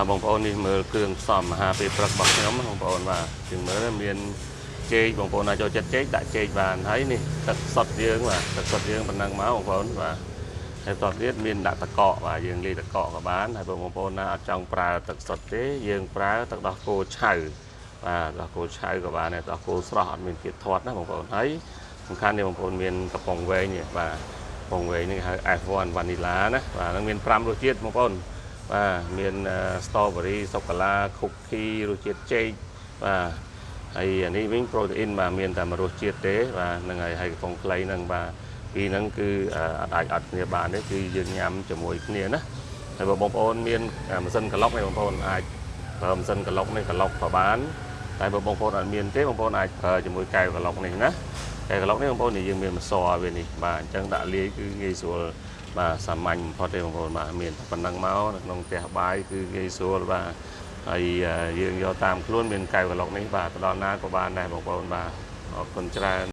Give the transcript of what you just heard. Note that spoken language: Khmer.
បងប្អូននេះមើលគ្រឿងផ្សំមហាពេលព្រឹករបស់ខ្ញុំបងប្អូនបាទជាងមើលមានចេកបងប្អូនអាចចូលចិត្តចេកដាក់ចេកបានហើយនេះទឹកសុទ្ធយើងបាទទឹកសុទ្ធយើងប៉ុណ្ណឹងមកបងប្អូនបាទហើយតោះទៀតមានដាក់តកកបាទយើងលាយតកកក៏បានហើយបងប្អូនណាអត់ចង់ប្រើទឹកសុទ្ធទេយើងប្រើទឹកដោះគោឆៅបាទដោះគោឆៅក៏បានដែរដោះគោស្រស់អត់មានជាតិធាត់ណាបងប្អូនហើយសំខាន់នេះបងប្អូនមានកំប៉ុងវែងនេះបាទកំប៉ុងវែងនេះហៅ F1 Vanilla ណាបាទនឹងមាន5រសជាតិបងប្អូនបាទមាន strawberry សូកូឡា cookie រសជាតិចេកបាទហើយអានេះវិញ protein បាទមានតែមួយរសជាតិទេបាទហ្នឹងហើយកំប៉ុងខ្លីហ្នឹងបាទពីហ្នឹងគឺអាចអត់គ្នាបានទេគឺយើងញ៉ាំជាមួយគ្នាណាហើយបងប្អូនមានម៉ាស៊ីនក្លុកនេះបងប្អូនអាចប្រើម៉ាស៊ីនក្លុកនេះក្លុកក៏បានតែបើបងប្អូនអត់មានទេបងប្អូនអាចប្រើជាមួយកែវក្លុកនេះណាកែវក្លុកនេះបងប្អូននេះយើងមានម្សៅវានេះបាទអញ្ចឹងដាក់លាយគឺងាយស្រួលបាទសាមញ្ញបំផុតទេបងប្អូនបាទមានប៉ុណ្ណឹងមកនៅក្នុងផ្ទះបាយគឺងាយស្រួលបាទហើយយើងយកតាមខ្លួនមានកែវក្លុកនេះបាទទៅដល់ណាក៏បានដែរបងប្អូនបាទអរគុណច្រើន